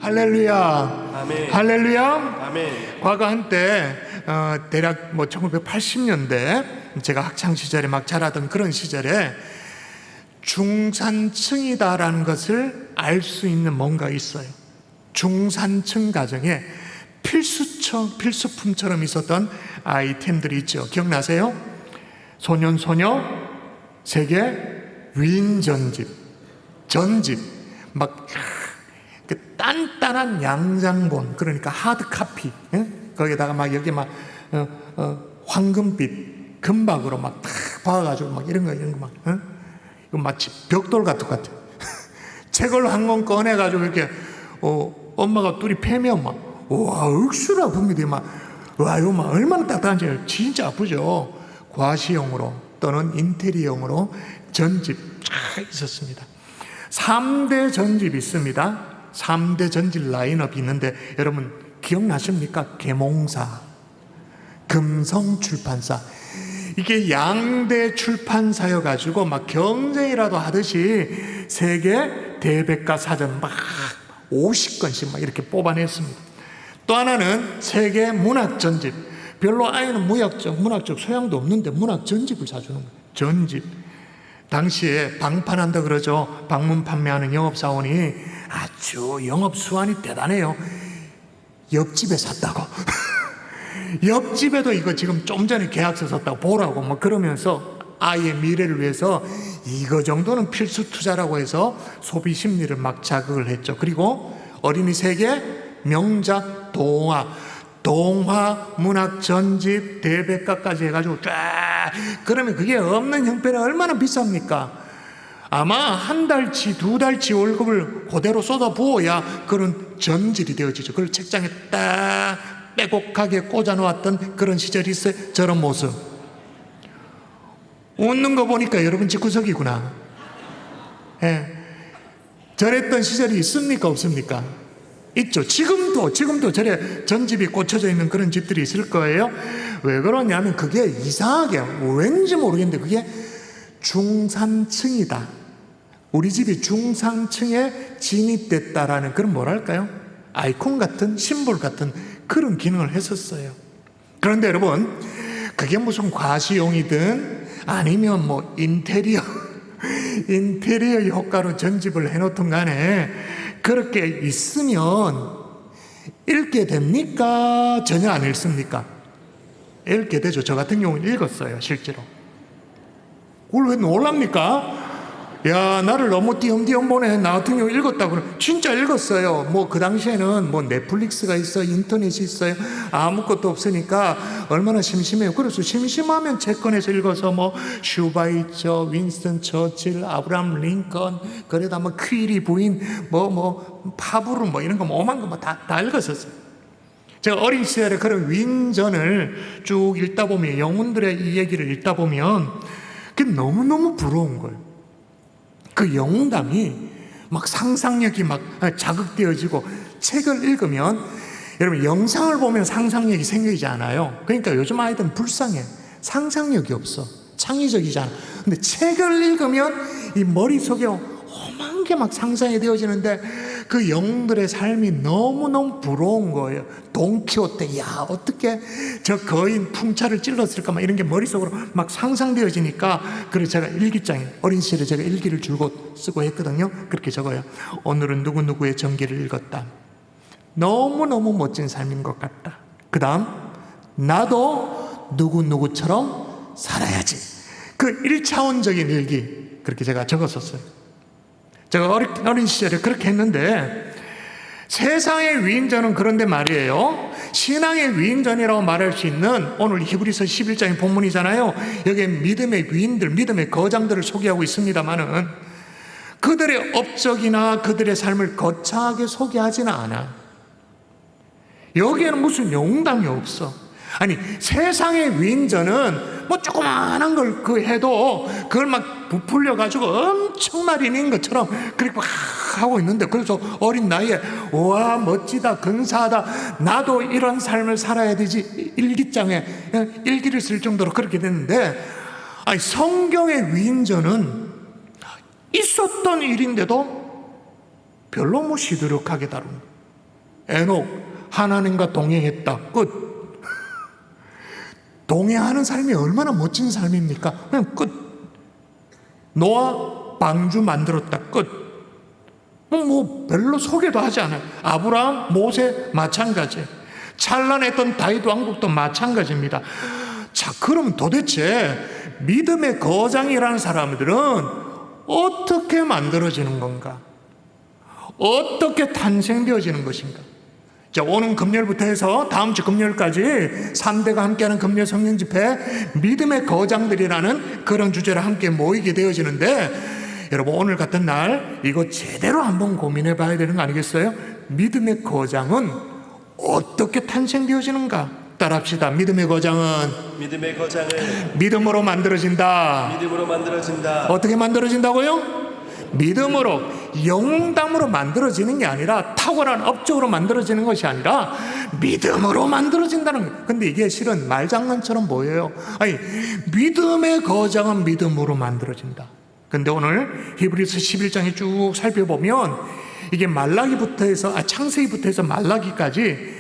할렐루야. 아멘. 할렐루야. 아멘. 과거 한때 대략 1980년대 제가 학창 시절에 막 자라던 그런 시절에 중산층이다라는 것을 알 수 있는 뭔가 있어요. 중산층 가정에 필수품처럼 있었던 아이템들이 있죠. 기억나세요? 소년소녀, 세계, 위인 전집, 막 그 단단한 양장본, 그러니까 하드카피, 거기다가 막 여기 막 황금빛 금박으로 막 탁 박아가지고 막 이런 거 막, 이거 마치 벽돌 같은 것 같아. 책을 한 권 꺼내가지고 이렇게 엄마가 뚜리 패면 막 와 억수로 아픕니다. 막 와 이거 막 얼마나 딱딱한지 진짜 아프죠. 과시용으로 또는 인테리어용으로 전집 쫙 있었습니다. 3대 전집이 있습니다. 3대 전집 라인업이 있는데 여러분 기억나십니까? 계몽사, 금성출판사, 이게 양대 출판사여가지고 막 경쟁이라도 하듯이 세계 대백과 사전 막 50권씩 막 이렇게 뽑아냈습니다. 또 하나는 세계 문학 전집, 별로 아이는 문학적 소양도 없는데 문학 전집을 사주는 거예요. 전집. 당시에 방판한다 그러죠. 방문 판매하는 영업사원이 아주 영업 수완이 대단해요. 옆집에 샀다고. 옆집에도 이거 지금 좀 전에 계약서 썼다고 보라고 막 그러면서 아이의 미래를 위해서 이거 정도는 필수 투자라고 해서 소비 심리를 막 자극을 했죠. 그리고 어린이 세계 명작 동화 문학 전집 대백과까지 해가지고 쫙, 그러면 그게 없는 형편에 얼마나 비쌉니까? 아마 한 달치 두 달치 월급을 그대로 쏟아부어야 그런 전질이 되어지죠. 그걸 책장에 딱 빼곡하게 꽂아놓았던 그런 시절이 있어요. 저런 모습 웃는 거 보니까 여러분 집구석이구나. 저랬던 시절이 있습니까 없습니까? 있죠. 지금도 저래 전집이 꽂혀져 있는 그런 집들이 있을 거예요. 왜 그러냐면 그게 이상하게 왠지 모르겠는데 그게 중산층이다, 우리 집이 중산층에 진입됐다라는 그런 뭐랄까요, 아이콘 같은 심볼 같은 그런 기능을 했었어요. 그런데 여러분 그게 무슨 과시용이든 아니면 뭐 인테리어 효과로 전집을 해놓든 간에 그렇게 있으면 읽게 됩니까? 전혀 안 읽습니까? 읽게 되죠. 저 같은 경우는 읽었어요, 실제로. 그걸 왜 놀랍니까? 야, 나를 너무 띄엄띄엄 보내. 나 같은 경우 읽었다고. 진짜 읽었어요. 뭐 그 당시에는 뭐 넷플릭스가 있어, 인터넷이 있어요. 아무것도 없으니까 얼마나 심심해요. 그래서 심심하면 책 꺼내서 읽어서 뭐 슈바이처, 윈스턴 처칠, 아브라함 링컨, 그러다 뭐 퀴리 부인, 파브르 뭐 이런 거 오만 거 뭐 다 읽었었어요. 제가 어린 시절에 그런 윈전을 쭉 읽다 보면, 영웅들의 이 얘기를 읽다 보면 그게 너무너무 부러운 거예요. 그 영웅담이 막 상상력이 막 자극되어지고, 책을 읽으면 여러분 영상을 보면 상상력이 생기지 않아요. 그러니까 요즘 아이들은 불쌍해. 상상력이 없어. 창의적이지 않아. 근데 책을 읽으면 이 머릿속에 험한 게 막 상상이 되어지는데 그 영웅들의 삶이 너무너무 부러운 거예요. 돈키호테, 야 어떻게 저 거인 풍차를 찔렀을까 막 이런 게 머릿속으로 막 상상되어지니까, 그래서 제가 일기장에 어린 시절에 제가 일기를 줄곧 쓰고 했거든요. 그렇게 적어요. 오늘은 누구누구의 전기를 읽었다. 너무너무 멋진 삶인 것 같다. 그 다음 나도 누구누구처럼 살아야지. 그 1차원적인 일기, 그렇게 제가 적었었어요. 제가 어린 시절에 그렇게 했는데, 세상의 위인전은 그런데 말이에요, 신앙의 위인전이라고 말할 수 있는 오늘 히브리서 11장의 본문이잖아요. 여기에 믿음의 위인들, 믿음의 거장들을 소개하고 있습니다만은 그들의 업적이나 그들의 삶을 거창하게 소개하지는 않아. 여기에는 무슨 영웅담이 없어. 아니, 세상의 위인전은 뭐 조그마한 걸 해도 그걸 막 부풀려가지고 엄청난 인인 것처럼 그렇게 막 하고 있는데, 그래서 어린 나이에 와 멋지다, 근사하다, 나도 이런 삶을 살아야 되지, 일기장에 일기를 쓸 정도로 그렇게 됐는데, 아니 성경의 위인전은 있었던 일인데도 별로 뭐 시드룩하게 다룬, 에녹 하나님과 동행했다. 끝. 동행하는 삶이 얼마나 멋진 삶입니까? 그냥 끝. 노아 방주 만들었다. 끝. 뭐 별로 소개도 하지 않아요. 아브라함, 모세 마찬가지. 찬란했던 다윗 왕국도 마찬가지입니다. 자, 그럼 도대체 믿음의 거장이라는 사람들은 어떻게 만들어지는 건가? 어떻게 탄생되어지는 것인가? 자, 오는 금요일부터 해서 다음 주 금요일까지 3대가 함께하는 금요 성령 집회 믿음의 거장들이라는 그런 주제로 함께 모이게 되어지는데, 여러분 오늘 같은 날 이거 제대로 한번 고민해 봐야 되는 거 아니겠어요? 믿음의 거장은 어떻게 탄생되어지는가? 따라합시다. 믿음의 거장은 믿음으로 만들어진다. 믿음으로 만들어진다. 어떻게 만들어진다고요? 믿음으로, 영담으로 만들어지는 게 아니라, 탁월한 업적으로 만들어지는 것이 아니라 믿음으로 만들어진다는 거예요. 근데 이게 실은 말장난처럼 보여요. 아니, 믿음의 거장은 믿음으로 만들어진다. 근데 오늘 히브리서 11장에 쭉 살펴보면 이게 말라기부터 해서 창세기부터 해서 말라기까지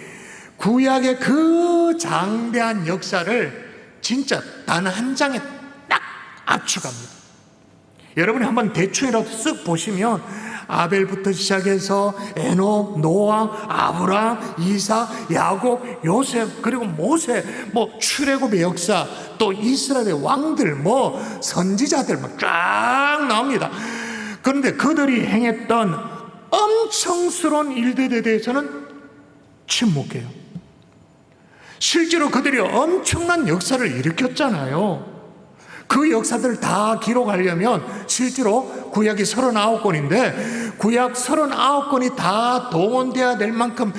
구약의 그 장대한 역사를 진짜 단 한 장에 딱 압축합니다. 여러분이 한번 대충이라도 쓱 보시면 아벨부터 시작해서 에녹, 노아, 아브라함, 이삭, 야곱, 요셉, 그리고 모세, 뭐 출애굽의 역사, 또 이스라엘의 왕들, 뭐 선지자들 막 쫙 나옵니다. 그런데 그들이 행했던 엄청스러운 일들에 대해서는 침묵해요. 실제로 그들이 엄청난 역사를 일으켰잖아요. 그 역사들을 다 기록하려면 실제로 구약이 39권인데 구약 39권이 다 동원되어야 될 만큼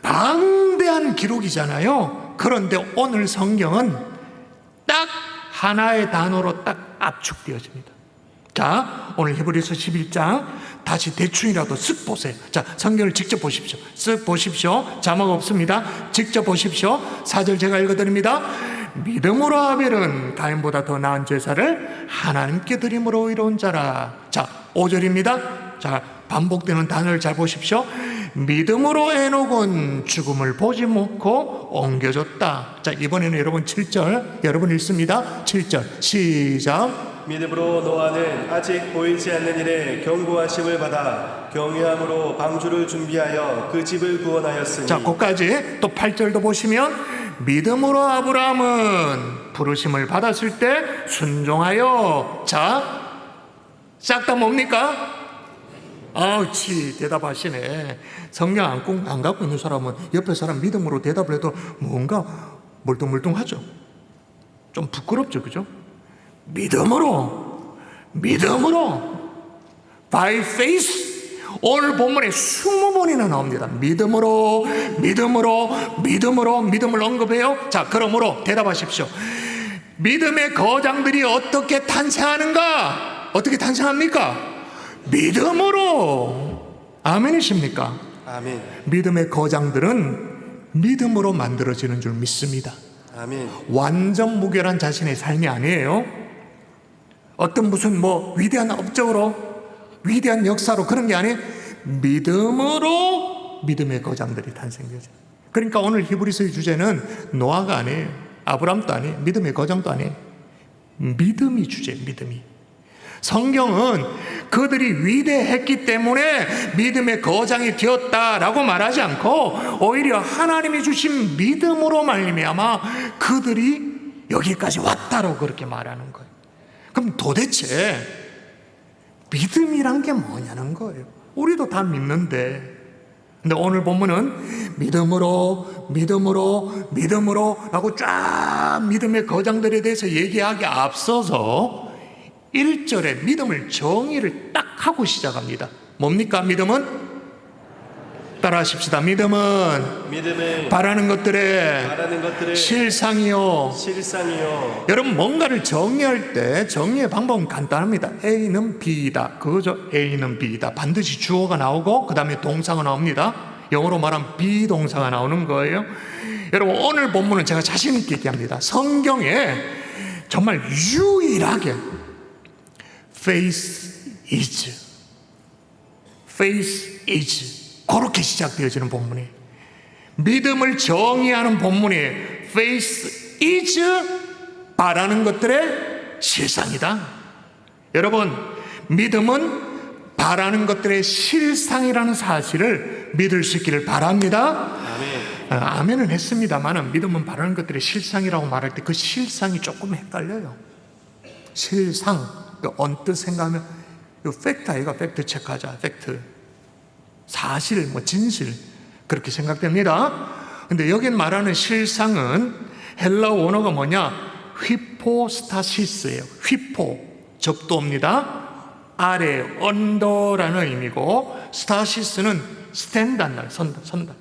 방대한 기록이잖아요. 그런데 오늘 성경은 딱 하나의 단어로 딱 압축되어집니다. 자, 오늘 히브리서 11장 다시 대충이라도 쓱 보세요. 자, 성경을 직접 보십시오. 쓱 보십시오. 자막 없습니다. 직접 보십시오. 4절 제가 읽어드립니다. 믿음으로 아벨은 가인보다 더 나은 제사를 하나님께 드림으로 이로운 자라. 자, 5절입니다. 자, 반복되는 단어를 잘 보십시오. 믿음으로 에녹은 죽음을 보지 못고 옮겨졌다. 자, 이번에는 여러분 7절 여러분 읽습니다. 7절 시작. 믿음으로 노아는 아직 보이지 않는 일에 경고하심을 받아 경외함으로 방주를 준비하여 그 집을 구원하였으니. 자, 거기까지 또 8절도 보시면 믿음으로 아브라함은 부르심을 받았을 때 순종하여. 자, 싹 다 뭡니까? 아우치 대답하시네. 성경 안 갖고 있는 사람은 옆에 사람 믿음으로 대답을 해도 뭔가 멀뚱멀뚱하죠. 좀 부끄럽죠, 그죠? 믿음으로 by faith. 오늘 본문에 20번이나 나옵니다. 믿음을 언급해요. 자, 그러므로 대답하십시오. 믿음의 거장들이 어떻게 탄생하는가? 어떻게 탄생합니까? 믿음으로. 아멘이십니까? 아멘. 믿음의 거장들은 믿음으로 만들어지는 줄 믿습니다. 아멘. 완전 무결한 자신의 삶이 아니에요. 어떤 무슨 뭐 위대한 업적으로, 위대한 역사로 그런 게 아니에요. 믿음으로 믿음의 거장들이 탄생되죠. 그러니까 오늘 히브리서의 주제는 노아가 아니에요. 아브람도 아니에요. 믿음의 거장도 아니에요. 믿음이 주제예요. 믿음이. 성경은 그들이 위대했기 때문에 믿음의 거장이 되었다라고 말하지 않고 오히려 하나님이 주신 믿음으로 말미암아 그들이 여기까지 왔다라고 그렇게 말하는 거예요. 그럼 도대체 믿음이란 게 뭐냐는 거예요. 우리도 다 믿는데, 근데 오늘 본문은 믿음으로 라고 쫙 믿음의 거장들에 대해서 얘기하기 앞서서 1절에 믿음을 정의를 딱 하고 시작합니다. 뭡니까? 믿음은? 따라하십시다. 믿음은 바라는 것들의 실상이요. 여러분 뭔가를 정의할 때 정의의 방법은 간단합니다. A는 B이다. 그거죠. A는 B이다. 반드시 주어가 나오고 그 다음에 동사가 나옵니다. 영어로 말하면 비동사가 나오는 거예요. 여러분 오늘 본문은 제가 자신 있게 얘기합니다. 성경에 정말 유일하게 faith is 그렇게 시작되어지는 본문이에요. 믿음을 정의하는 본문이 faith is 바라는 것들의 실상이다. 여러분, 믿음은 바라는 것들의 실상이라는 사실을 믿을 수 있기를 바랍니다. 아멘. 아멘은 했습니다만 믿음은 바라는 것들의 실상이라고 말할 때 그 실상이 조금 헷갈려요. 실상, 언뜻 생각하면 이 팩트 아이가 팩트 체크하자. 팩트, 사실, 진실 그렇게 생각됩니다. 근데 여기 말하는 실상은 헬라어 원어가 뭐냐? 휘포스타시스예요. 휘포, 접도입니다. 아래, 언더라는 의미고, 스타시스는 스탠드한다, 선다.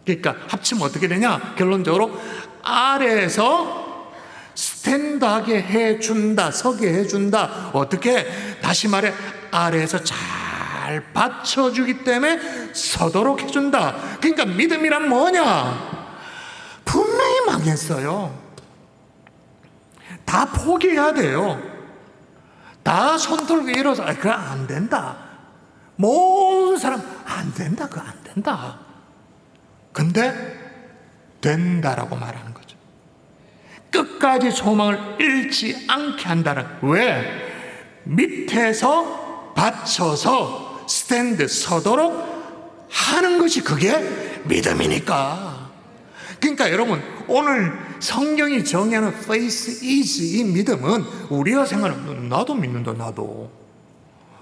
그러니까 합치면 어떻게 되냐? 결론적으로 아래에서 스탠드하게 해준다, 서게 해준다. 어떻게? 다시 말해, 아래에서 잘 받쳐주기 때문에 서도록 해준다. 그러니까 믿음이란 뭐냐? 분명히 망했어요. 다 포기해야 돼요. 다 손 들고 일어서 그거 안 된다. 모든 사람 안 된다. 그거 안 된다. 근데 된다라고 말하는 거죠. 끝까지 소망을 잃지 않게 한다는. 왜? 밑에서 받쳐서 스탠드 서도록 하는 것이 그게 믿음이니까. 그러니까 여러분, 오늘 성경이 정의하는 faith is, 이 믿음은 우리가 생각하는 나도 믿는다.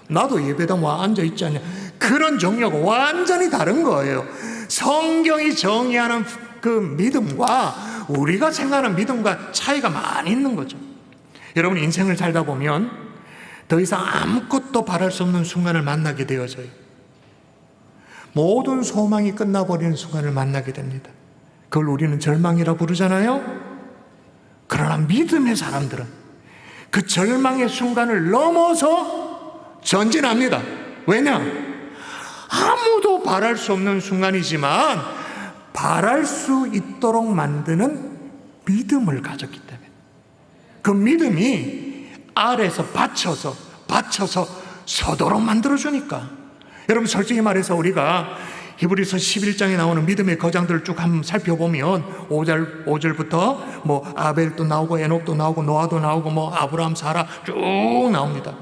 나도 예배당 와 앉아있지 않냐, 그런 종류하고 완전히 다른 거예요. 성경이 정의하는 그 믿음과 우리가 생각하는 믿음과 차이가 많이 있는 거죠. 여러분, 인생을 살다 보면 더 이상 아무것도 바랄 수 없는 순간을 만나게 되어져요. 모든 소망이 끝나버리는 순간을 만나게 됩니다. 그걸 우리는 절망이라 부르잖아요. 그러나 믿음의 사람들은 그 절망의 순간을 넘어서 전진합니다. 왜냐? 아무도 바랄 수 없는 순간이지만 바랄 수 있도록 만드는 믿음을 가졌기 때문에, 그 믿음이 아래에서 받쳐서 서도록 만들어주니까. 여러분, 솔직히 말해서 우리가 히브리서 11장에 나오는 믿음의 거장들을 쭉 한번 살펴보면 5절부터 아벨도 나오고 에녹도 나오고 노아도 나오고 아브라함, 사라 쭉 나옵니다.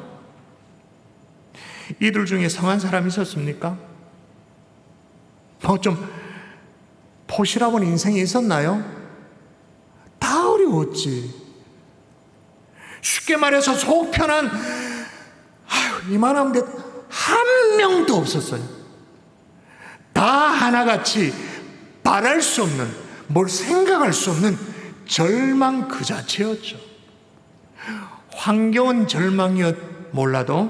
이들 중에 성한 사람이 있었습니까? 좀 포실하본 인생이 있었나요? 다 어려웠지. 쉽게 말해서 속 편한 이만하면 한 명도 없었어요. 다 하나같이 바랄 수 없는, 뭘 생각할 수 없는 절망 그 자체였죠. 황교안 절망이었 몰라도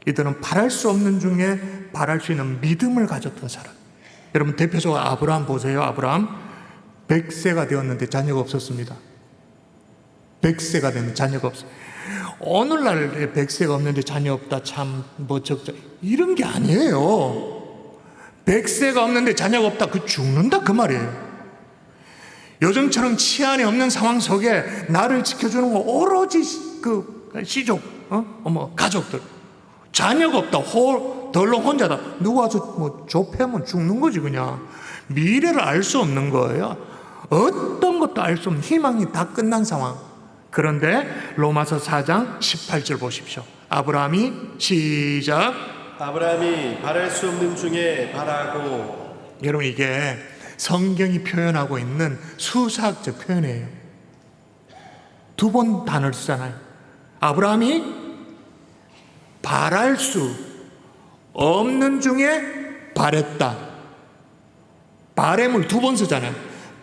이들은 바랄 수 없는 중에 바랄 수 있는 믿음을 가졌던 사람. 여러분, 대표적으로 아브라함 보세요. 아브라함 100세가 되었는데 자녀가 없었습니다. 100세가 되면 자녀가 없어요. 오늘날에 100세가 없는데 자녀 없다, 참 적자, 이런 게 아니에요. 100세가 없는데 자녀가 없다, 그 죽는다 그 말이에요. 요즘처럼 치안이 없는 상황 속에 나를 지켜주는 거 오로지 그 시족, 가족들. 자녀가 없다, 덜렁 혼자다. 누구 와서 좁혀면 죽는 거지 그냥. 미래를 알 수 없는 거예요. 어떤 것도 알 수 없는, 희망이 다 끝난 상황. 그런데 로마서 4장 18절 보십시오. 아브라함이 시작. 아브라함이 바랄 수 없는 중에 바라고. 여러분, 이게 성경이 표현하고 있는 수사학적 표현이에요. 두 번 단어를 쓰잖아요. 아브라함이 바랄 수 없는 중에 바랬다. 바램을 두 번 쓰잖아요.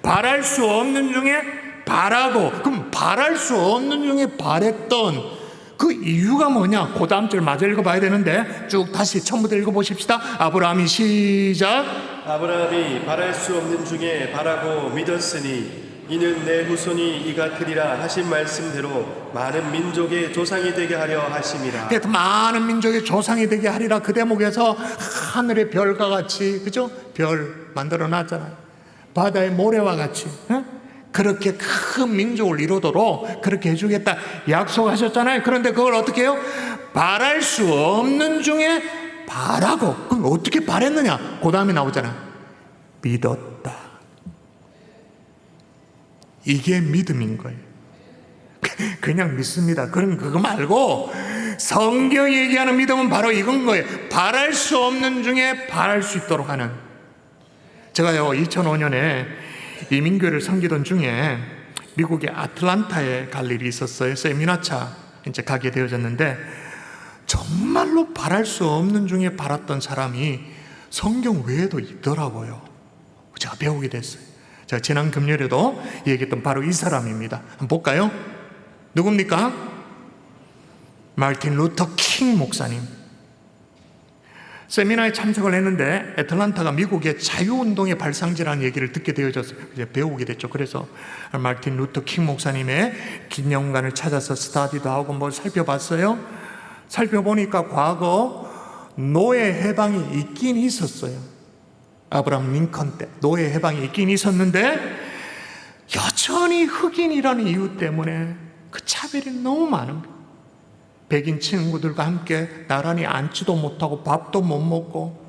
바랄 수 없는 중에 바라고. 그럼 바랄 수 없는 중에 바랬던 그 이유가 뭐냐? 그 다음 절 마저 읽어봐야 되는데 쭉 다시 처음부터 읽어보십시다. 아브라함이 시작. 아브라함이 바랄 수 없는 중에 바라고 믿었으니 이는 내 후손이 이가 되리라 하신 말씀대로 많은 민족의 조상이 되게 하려 하심이라. 그래서 많은 민족의 조상이 되게 하리라. 그 대목에서 하늘의 별과 같이, 그죠? 별 만들어 놨잖아요. 바다의 모래와 같이, 그렇게 큰 민족을 이루도록 그렇게 해주겠다 약속하셨잖아요. 그런데 그걸 어떻게 해요? 바랄 수 없는 중에 바라고. 그럼 어떻게 바랬느냐? 그 다음에 나오잖아요. 믿었다. 이게 믿음인 거예요. 그냥 믿습니다. 그럼 그거 말고 성경이 얘기하는 믿음은 바로 이건 거예요. 바랄 수 없는 중에 바랄 수 있도록 하는. 제가요 2005년에 이민교회를 섬기던 중에 미국의 아틀란타에 갈 일이 있었어요. 세미나차 이제 가게 되어졌는데 정말로 바랄 수 없는 중에 바랐던 사람이 성경 외에도 있더라고요. 제가 배우게 됐어요. 제가 지난 금요일에도 얘기했던 바로 이 사람입니다. 한번 볼까요? 누굽니까? 마틴 루터 킹 목사님. 세미나에 참석을 했는데 애틀란타가 미국의 자유운동의 발상지라는 얘기를 듣게 되어졌어요. 이제 배우게 됐죠. 그래서 마틴 루터 킹 목사님의 기념관을 찾아서 스타디도 하고 뭘 살펴봤어요. 살펴보니까 과거 노예 해방이 있긴 있었어요. 아브라함 링컨 때 노예 해방이 있긴 있었는데 여전히 흑인이라는 이유 때문에 그 차별이 너무 많은 거예요. 백인 친구들과 함께 나란히 앉지도 못하고 밥도 못 먹고,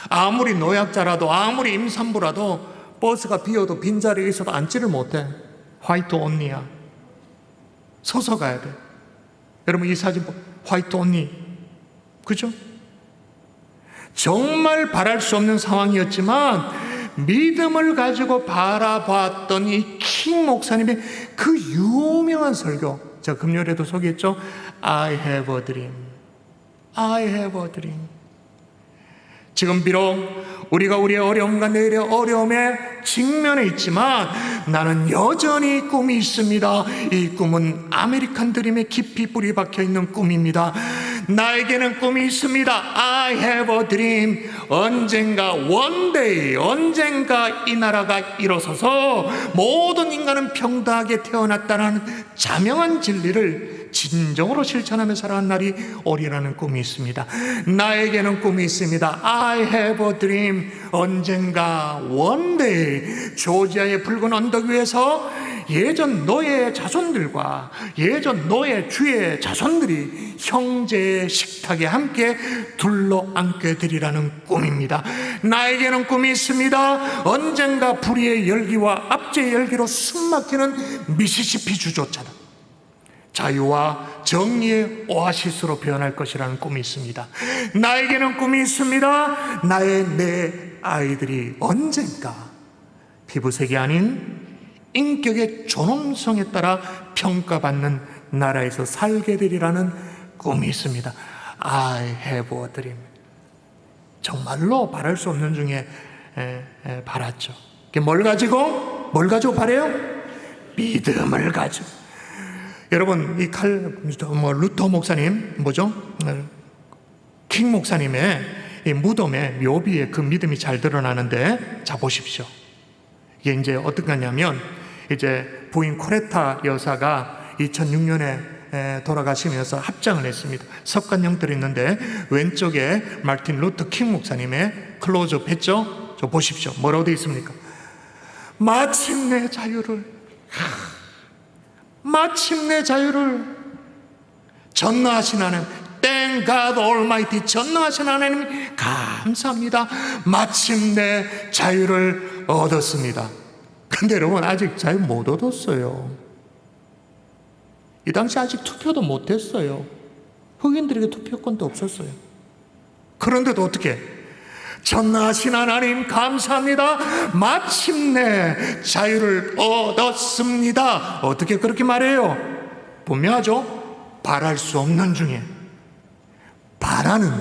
아무리 노약자라도 아무리 임산부라도 버스가 비어도 빈자리에 있어도 앉지를 못해. 화이트 온리야. 서서 가야 돼. 여러분 이 사진 화이트 온리, 그죠? 정말 바랄 수 없는 상황이었지만 믿음을 가지고 바라봤던 이 킹 목사님의 그 유명한 설교, 제가 금요일에도 소개했죠. I have a dream. I have a dream. 지금 비록 우리가 우리의 어려움과 내일의 어려움에 직면해 있지만 나는 여전히 꿈이 있습니다. 이 꿈은 아메리칸 드림에 깊이 뿌리 박혀 있는 꿈입니다. 나에게는 꿈이 있습니다. I have a dream. 언젠가 one day, 언젠가 이 나라가 일어서서 모든 인간은 평등하게 태어났다는 자명한 진리를 진정으로 실천하며 살아가는 날이 오리라는 꿈이 있습니다. 나에게는 꿈이 있습니다. I have a dream. 언젠가 one day 조지아의 붉은 언덕 위에서 예전 노예의 자손들과 예전 노예 주의 자손들이 형제의 식탁에 함께 둘러앉게 되리라는 꿈입니다. 나에게는 꿈이 있습니다. 언젠가 불의의 열기와 압제의 열기로 숨막히는 미시시피 주조차다 자유와 정의의 오아시스로 변할 것이라는 꿈이 있습니다. 나에게는 꿈이 있습니다. 내 아이들이 언젠가 피부색이 아닌 인격의 존엄성에 따라 평가받는 나라에서 살게 되리라는 꿈이 있습니다. I have a dream. 정말로 바랄 수 없는 중에 바랐죠. 뭘 가지고 바래요? 믿음을 가지고. 여러분 이 루터 목사님 킹 목사님의 이 무덤에 묘비에 그 믿음이 잘 드러나는데, 자 보십시오. 이게 이제 어떤 거냐면 이제 부인 코레타 여사가 2006년에 돌아가시면서 합장을 했습니다. 석관형들이 있는데 왼쪽에 마틴 루터 킹 목사님의 클로즈업 했죠. 저 보십시오. 뭐라고 되어 있습니까? 마침내 자유를 전능하신 하나님, Thank God Almighty, 전능하신 하나님 감사합니다. 마침내 자유를 얻었습니다. 근데 여러분 아직 자유 못 얻었어요. 이 당시 아직 투표도 못 했어요. 흑인들에게 투표권도 없었어요. 그런데도 어떻게? 전능하신 하나님 감사합니다. 마침내 자유를 얻었습니다. 어떻게 그렇게 말해요? 분명하죠? 바랄 수 없는 중에 바라는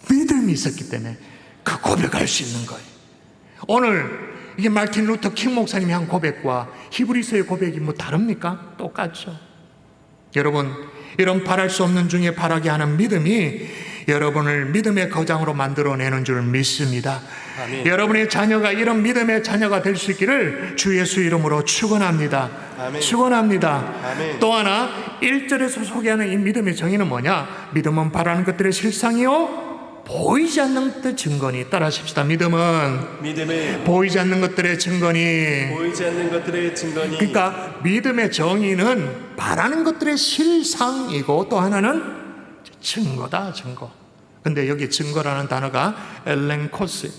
믿음이 있었기 때문에 그 고백할 수 있는 거예요. 오늘 이게 마틴 루터 킹 목사님이 한 고백과 히브리서의 고백이 뭐 다릅니까? 똑같죠. 여러분 이런 바랄 수 없는 중에 바라게 하는 믿음이 여러분을 믿음의 거장으로 만들어내는 줄 믿습니다. 아멘. 여러분의 자녀가 이런 믿음의 자녀가 될 수 있기를 주 예수 이름으로 축원합니다. 아멘. 축원합니다. 아멘. 또 하나 1절에서 소개하는 이 믿음의 정의는 뭐냐? 믿음은 바라는 것들의 실상이요 보이지 않는 것들의 증거니. 따라하십시다. 믿음은 보이지 않는 것들의 증거니. 그러니까 믿음의 정의는 바라는 것들의 실상이고 또 하나는 증거다. 증거. 근데 여기 증거라는 단어가 엘렌코스,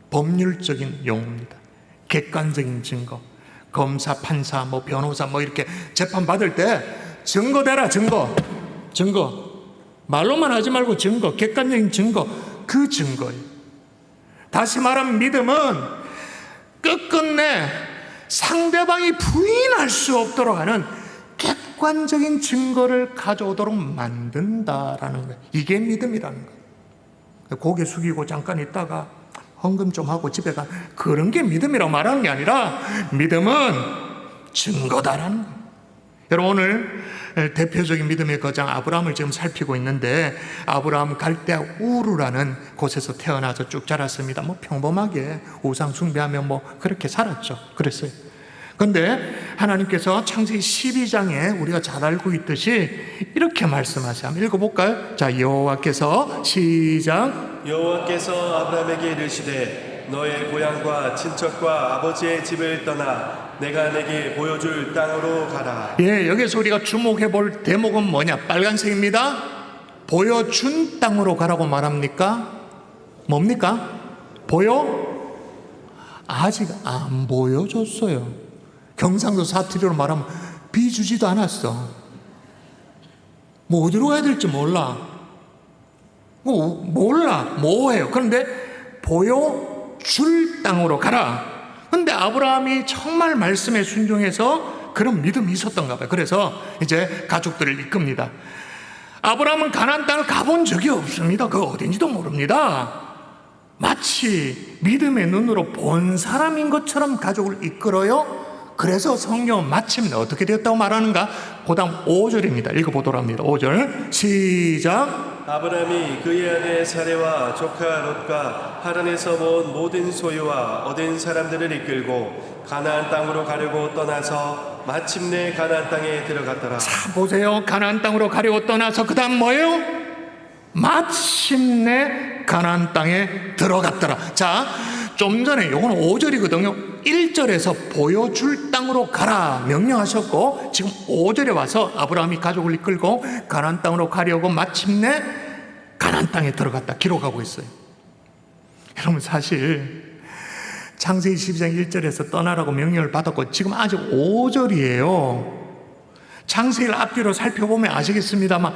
법률적인 용어입니다. 객관적인 증거. 검사, 판사, 뭐 변호사 뭐 이렇게 재판 받을 때 증거 대라, 증거. 말로만 하지 말고 증거, 객관적인 증거, 그 증거예요. 다시 말하면 믿음은 끝끝내 상대방이 부인할 수 없도록 하는 객관적인 증거를 가져오도록 만든다라는 거예요. 이게 믿음이라는 거예요. 고개 숙이고 잠깐 있다가 헌금 좀 하고 집에 가, 그런 게 믿음이라고 말하는 게 아니라 믿음은 증거다라는 거예요. 여러분, 오늘 대표적인 믿음의 거장 아브라함을 지금 살피고 있는데, 아브라함 갈대아 우르라는 곳에서 태어나서 쭉 자랐습니다. 뭐 평범하게 우상 숭배하며 뭐 그렇게 살았죠. 그랬어요. 그런데 하나님께서 창세기 12장에 우리가 잘 알고 있듯이 이렇게 말씀하세요. 한번 읽어볼까요? 자, 여호와께서 시작. 여호와께서 아브라함에게 이르시되 너의 고향과 친척과 아버지의 집을 떠나 내가 내게 보여줄 땅으로 가라. 예, 여기서 우리가 주목해 볼 대목은 뭐냐? 빨간색입니다. 보여준 땅으로 가라고 말합니까? 뭡니까? 아직 안 보여줬어요. 경상도 사투리로 말하면 비주지도 않았어. 뭐 어디로 가야 될지 몰라. 뭐해요. 그런데 보여줄 땅으로 가라. 근데 아브라함이 정말 말씀에 순종해서 그런 믿음이 있었던가 봐요. 그래서 이제 가족들을 이끕니다. 아브라함은 가나안 땅을 가본 적이 없습니다. 그거 어딘지도 모릅니다. 마치 믿음의 눈으로 본 사람인 것처럼 가족을 이끌어요. 그래서 성경은 마침내 어떻게 되었다고 말하는가? 그 다음 5절입니다. 읽어보도록 합니다. 5절 시작. 아브라함이 그의 아내 사레와 조카 롯과 하란에서 모은 모든 소유와 얻은 사람들을 이끌고 가나안 땅으로 가려고 떠나서 마침내 가나안 땅에 들어갔더라. 자, 보세요. 가나안 땅으로 가려고 떠나서 그 다음 뭐예요? 마침내 가나안 땅에 들어갔더라. 자, 좀 전에 요거는 5절이거든요. 1절에서 보여줄 땅으로 가라 명령하셨고, 지금 5절에 와서 아브라함이 가족을 이끌고 가나안 땅으로 가려고 마침내 가나안 땅에 들어갔다 기록하고 있어요. 여러분, 사실 창세기 12장 1절에서 떠나라고 명령을 받았고 지금 아직 5절이에요. 창세기를 앞뒤로 살펴보면 아시겠습니다만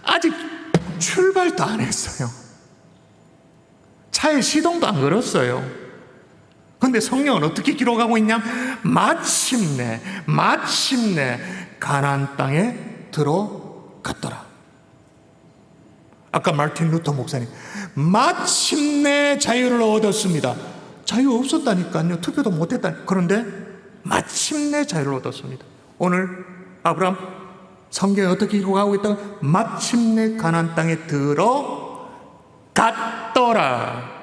아직 출발도 안 했어요. 차에 시동도 안 걸었어요. 그런데 성경은 어떻게 기록하고 있냐? 마침내 가나안 땅에 들어갔더라. 아까 마틴 루터 목사님, 마침내 자유를 얻었습니다. 자유 없었다니까요. 투표도 못했다니. 그런데 마침내 자유를 얻었습니다. 오늘 아브라함 성경에 어떻게 기록하고 있다? 마침내 가나안 땅에 들어갔더라.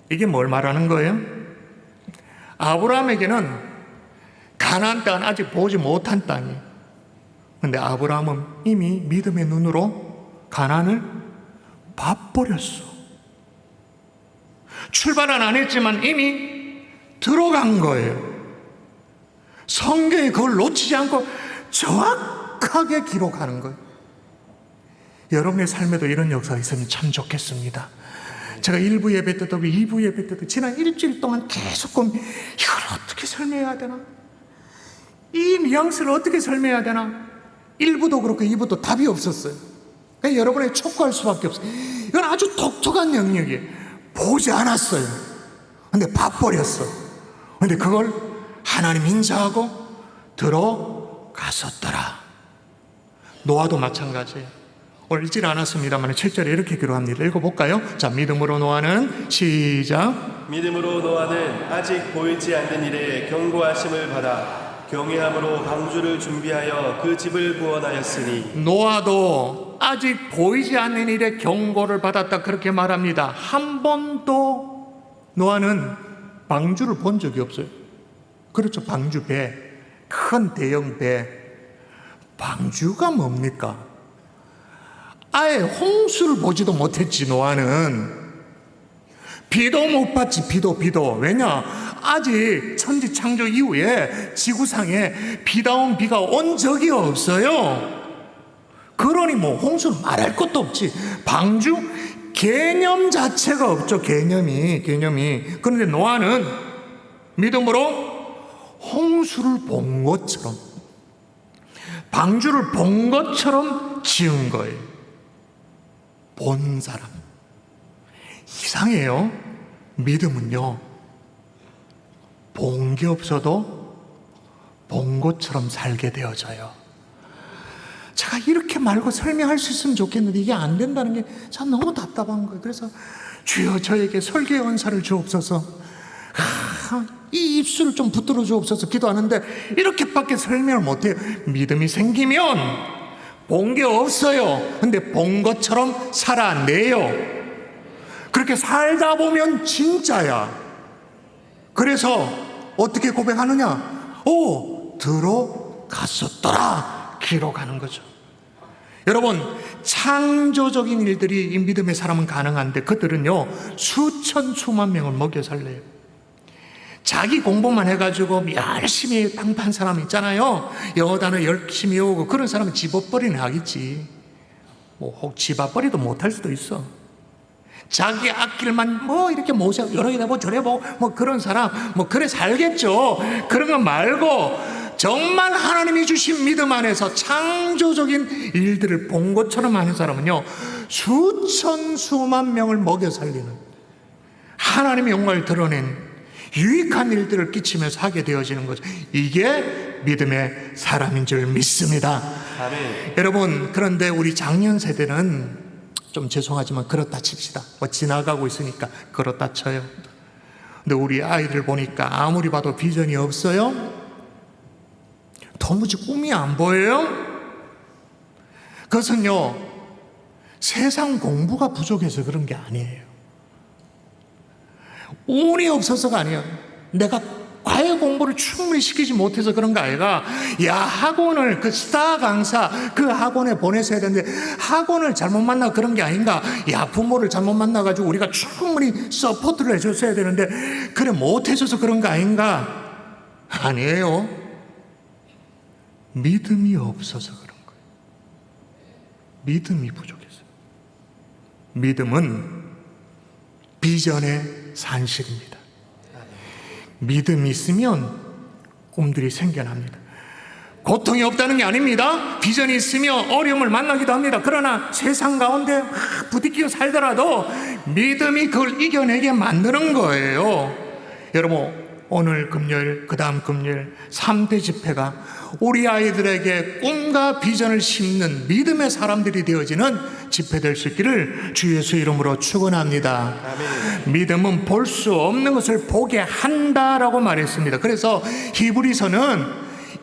이게 뭘 말하는 거예요? 아브라함에게는 가나안 땅은 아직 보지 못한 땅이에요. 그런데 아브라함은 이미 믿음의 눈으로 가나안을 봐버렸어. 출발은 안 했지만 이미 들어간 거예요. 성경이 그걸 놓치지 않고 정확하게 기록하는 거예요. 여러분의 삶에도 이런 역사가 있으면 참 좋겠습니다. 제가 1부 예배 때도 2부 예배 때도 지난 일주일 동안 계속 이걸 어떻게 설명해야 되나? 이 뉘앙스를 어떻게 설명해야 되나? 1부도 그렇고 2부도 답이 없었어요. 그러니까 여러분에게 촉구할 수밖에 없어요. 이건 아주 독특한 영역이에요. 보지 않았어요. 근데 봐버렸어. 근데 그걸 하나님 인자하고 들어갔었더라. 노아도 마찬가지예요. 오늘 읽지 않았습니다만 7절에 이렇게 기록합니다. 읽어볼까요? 자, 믿음으로 노아는 시작. 믿음으로 노아는 아직 보이지 않는 일에 경고하심을 받아 경외함으로 방주를 준비하여 그 집을 구원하였으니. 노아도 아직 보이지 않는 일에 경고를 받았다 그렇게 말합니다. 한 번도 노아는 방주를 본 적이 없어요. 그렇죠. 방주 배, 큰 대형 배. 방주가 뭡니까? 아예 홍수를 보지도 못했지. 노아는 비도 못 봤지. 비도. 왜냐? 아직 천지 창조 이후에 지구상에 비다운 비가 온 적이 없어요. 그러니 뭐 홍수는 말할 것도 없지. 방주 개념 자체가 없죠. 개념이. 그런데 노아는 믿음으로 홍수를 본 것처럼, 방주를 본 것처럼 지은 거예요. 본 사람. 이상해요. 믿음은요, 본 게 없어도 본 것처럼 살게 되어져요. 제가 이렇게 말고 설명할 수 있으면 좋겠는데 이게 안 된다는 게 참 너무 답답한 거예요. 그래서 주여 저에게 설계의 은사를 주옵소서, 이 입술을 좀 붙들어 주옵소서 기도하는데 이렇게밖에 설명을 못해요. 믿음이 생기면 본 게 없어요. 근데 본 것처럼 살아내요. 그렇게 살다 보면 진짜야. 그래서 어떻게 고백하느냐? 오, 들어갔었더라 기록하는 거죠. 여러분, 창조적인 일들이 이 믿음의 사람은 가능한데 그들은요 수천 수만 명을 먹여 살려요. 자기 공부만 해가지고 열심히 땅 판 사람 있잖아요. 영어 단어 열심히 외우고 그런 사람은 집업벌이는 하겠지. 뭐 혹 집앞벌이도 못할 수도 있어. 자기 앞길만 뭐 이렇게 모세 여러 개 해보고 저래 보고 뭐 그런 사람 뭐 그래 살겠죠. 그런 거 말고 정말 하나님이 주신 믿음 안에서 창조적인 일들을 본 것처럼 하는 사람은요 수천 수만 명을 먹여 살리는, 하나님의 영광을 드러낸 유익한 일들을 끼치면서 하게 되어지는 거죠. 이게 믿음의 사람인 줄 믿습니다. 아멘. 여러분, 그런데 우리 작년 세대는 좀 죄송하지만 그렇다 칩시다. 뭐 지나가고 있으니까 그렇다 쳐요. 근데 우리 아이들 보니까 아무리 봐도 비전이 없어요. 도무지 꿈이 안 보여요. 그것은요 세상 공부가 부족해서 그런 게 아니에요. 운이 없어서가 아니에요. 내가 과외 공부를 충분히 시키지 못해서 그런 거 아니라, 야, 학원을, 그 스타 강사, 그 학원에 보내셔야 되는데, 학원을 잘못 만나 그런 게 아닌가? 야, 부모를 잘못 만나가지고 우리가 충분히 서포트를 해줬어야 되는데, 그래, 못해줘서 그런 거 아닌가? 아니에요. 믿음이 없어서 그런 거예요. 믿음이 부족해서. 믿음은 비전의 산실입니다. 믿음이 있으면 꿈들이 생겨납니다. 고통이 없다는 게 아닙니다. 비전이 있으면 어려움을 만나기도 합니다. 그러나 세상 가운데 막 부딪히고 살더라도 믿음이 그걸 이겨내게 만드는 거예요. 여러분, 오늘 금요일, 그 다음 금요일 3대 집회가 우리 아이들에게 꿈과 비전을 심는 믿음의 사람들이 되어지는 집회 될 수 있기를 주 예수 이름으로 축원합니다. 아멘. 믿음은 볼 수 없는 것을 보게 한다라고 말했습니다. 그래서 히브리서는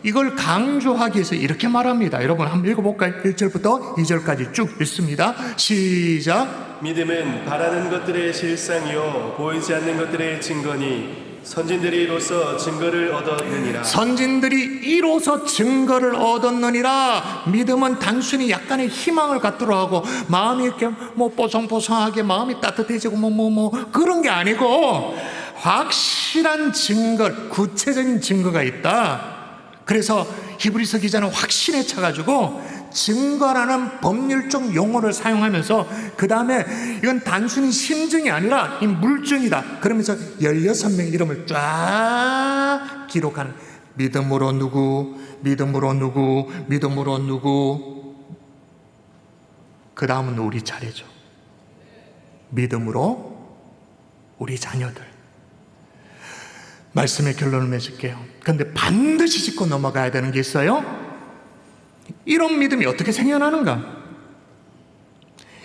이걸 강조하기 위해서 이렇게 말합니다. 여러분 한번 읽어볼까요? 1절부터 2절까지 쭉 읽습니다. 시작. 믿음은 바라는 것들의 실상이요 보이지 않는 것들의 증거니 선진들이 이로써 증거를 얻었느니라. 선진들이 이로써 증거를 얻었느니라. 믿음은 단순히 약간의 희망을 갖도록 하고 마음이 이렇게 뭐 뽀송뽀송하게 마음이 따뜻해지고 뭐 그런 게 아니고 확실한 증거, 구체적인 증거가 있다. 그래서 히브리서 기자는 확신에 차가지고 증거라는 법률적 용어를 사용하면서 그 다음에 이건 단순히 심증이 아니라 이 물증이다. 그러면서 16명의 이름을 쫙 기록하는, 믿음으로 누구, 믿음으로 누구, 믿음으로 누구. 그 다음은 우리 차례죠. 믿음으로 우리 자녀들. 말씀의 결론을 맺을게요. 그런데 반드시 짚고 넘어가야 되는 게 있어요. 이런 믿음이 어떻게 생겨나는가?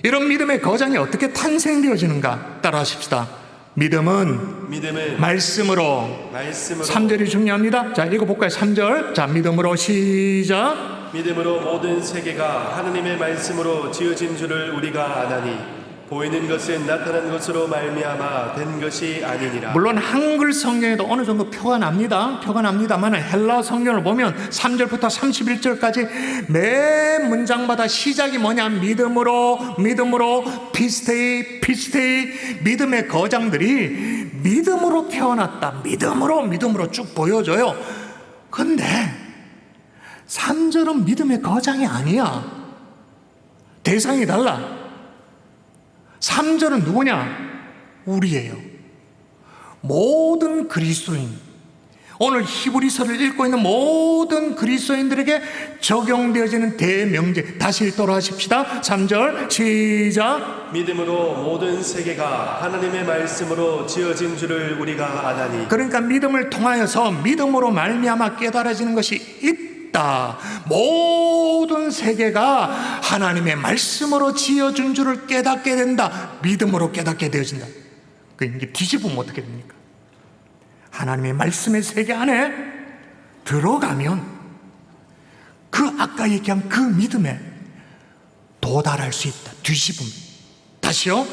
이런 믿음의 거장이 어떻게 탄생되어지는가? 따라하십시다. 믿음은 말씀으로. 3절이 중요합니다. 자, 읽어볼까요? 3절. 자, 믿음으로 시작. 믿음으로 모든 세계가 하느님의 말씀으로 지어진 줄을 우리가 아나니 보이는 것은 나타난 것으로 말미암아 된 것이 아니니라. 물론 한글 성경에도 어느 정도 표가 납니다만 헬라 성경을 보면 3절부터 31절까지 매 문장마다 시작이 뭐냐? 믿음으로 피스테이 믿음의 거장들이 믿음으로 태어났다. 믿음으로 쭉 보여줘요. 근데 3절은 믿음의 거장이 아니야. 대상이 달라. 3절은 누구냐? 우리예요. 모든 그리스도인, 오늘 히브리서를 읽고 있는 모든 그리스도인들에게 적용되어지는 대명제. 다시 읽도록 하십시다. 3절 시작. 믿음으로 모든 세계가 하나님의 말씀으로 지어진 줄을 우리가 아나니. 그러니까 믿음을 통하여서 믿음으로 말미암아 깨달아지는 것이 있다. 모든 세계가 하나님의 말씀으로 지어준 줄을 깨닫게 된다. 믿음으로 깨닫게 되어진다. 이게 뒤집으면 어떻게 됩니까? 하나님의 말씀의 세계 안에 들어가면 그 아까 얘기한 그 믿음에 도달할 수 있다. 뒤집으면. 다시요.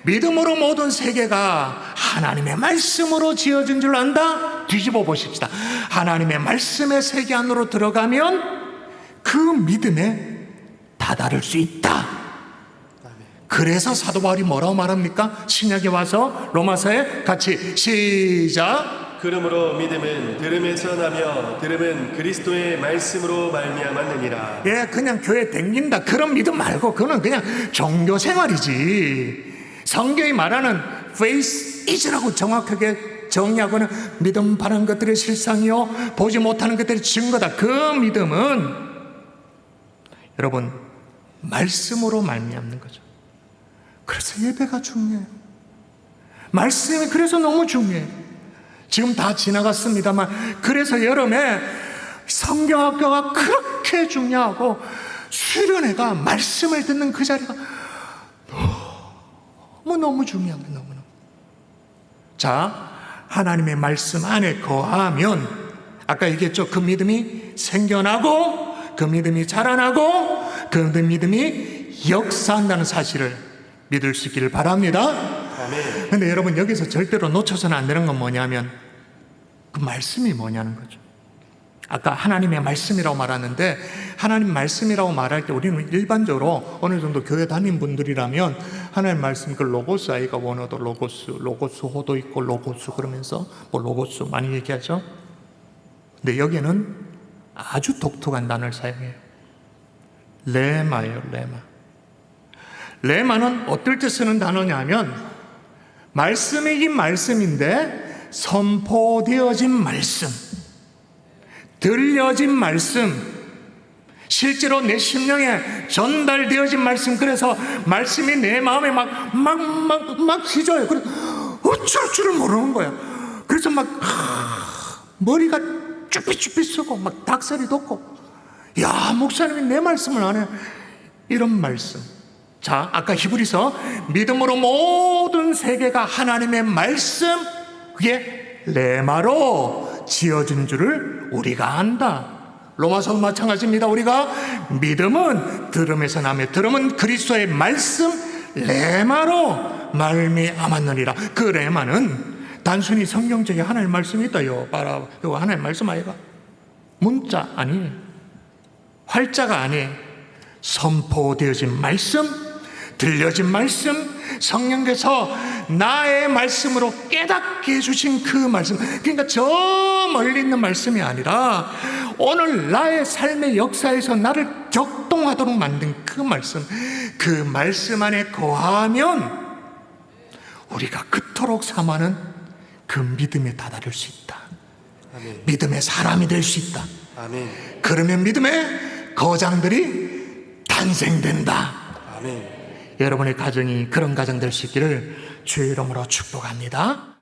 믿음으로 모든 세계가 하나님의 말씀으로 지어진 줄 안다. 뒤집어 보십시다. 하나님의 말씀의 세계 안으로 들어가면 그 믿음에 다다를 수 있다. 그래서 사도 바울이 뭐라고 말합니까? 신약에 와서 로마서에 같이 시작. 그러므로 믿음은 들음에서 나며 들음은 그리스도의 말씀으로 말미암았느니라. 예, 그냥 교회 댕긴다 그런 믿음 말고 그거는 그냥 종교 생활이지. 성경이 말하는 faith is라고 정확하게 정의하고는 믿음 바라는 것들의 실상이요 보지 못하는 것들의 증거다. 그 믿음은 여러분 말씀으로 말미암는 거죠. 그래서 예배가 중요해요. 말씀이 그래서 너무 중요해요. 지금 다 지나갔습니다만 그래서 여름에 성경학교가 그렇게 중요하고 수련회가 말씀을 듣는 그 자리가 너무 중요한 거예요. 너무너무. 자, 하나님의 말씀 안에 거하면 아까 얘기했죠. 그 믿음이 생겨나고 그 믿음이 자라나고 그 믿음이 역사한다는 사실을 믿을 수 있기를 바랍니다. 그런데 여러분 여기서 절대로 놓쳐서는 안 되는 건 뭐냐면 그 말씀이 뭐냐는 거죠. 아까 하나님의 말씀이라고 말하는데 하나님 말씀이라고 말할 때 우리는 일반적으로 어느 정도 교회 다닌 분들이라면 하나님 말씀 그 로고스 아이가 원어도 로고스 호도 있고 로고스 그러면서 뭐 로고스 많이 얘기하죠. 근데 여기는 아주 독특한 단어를 사용해요. 레마예요. 레마는 어떨 때 쓰는 단어냐면 말씀이긴 말씀인데 선포되어진 말씀, 들려진 말씀, 실제로 내 심령에 전달되어진 말씀. 그래서 말씀이 내 마음에 막 휘져요. 그래서 어쩔 줄을 모르는 거야. 그래서 막 머리가 쭈삣쭈삣 쓰고 막 닭살이 돋고 야 목사님이 내 말씀을 안 해. 이런 말씀. 자, 아까 히브리서 믿음으로 모든 세계가 하나님의 말씀 그게 레마로 지어진 줄을 우리가 안다. 로마서도 마찬가지입니다. 우리가 믿음은 들음에서 나며 들음은 그리스도의 말씀 레마로 말미암았느니라. 그 레마는 단순히 성경책에 하나님의 말씀이 있다요. 봐라, 이거 하나님의 말씀 아이가 문자 아니에요. 활자가 아니에요. 선포되어진 말씀, 들려진 말씀, 성령께서 나의 말씀으로 깨닫게 해주신 그 말씀. 그러니까 저 멀리 있는 말씀이 아니라 오늘 나의 삶의 역사에서 나를 격동하도록 만든 그 말씀. 그 말씀 안에 거하면 우리가 그토록 삼하는 그 믿음에 다다를 수 있다. 아멘. 믿음의 사람이 될 수 있다. 아멘. 그러면 믿음의 거장들이 탄생된다. 아멘. 여러분의 가정이 그런 가정 될 수 있기를 주의 이름으로 축복합니다.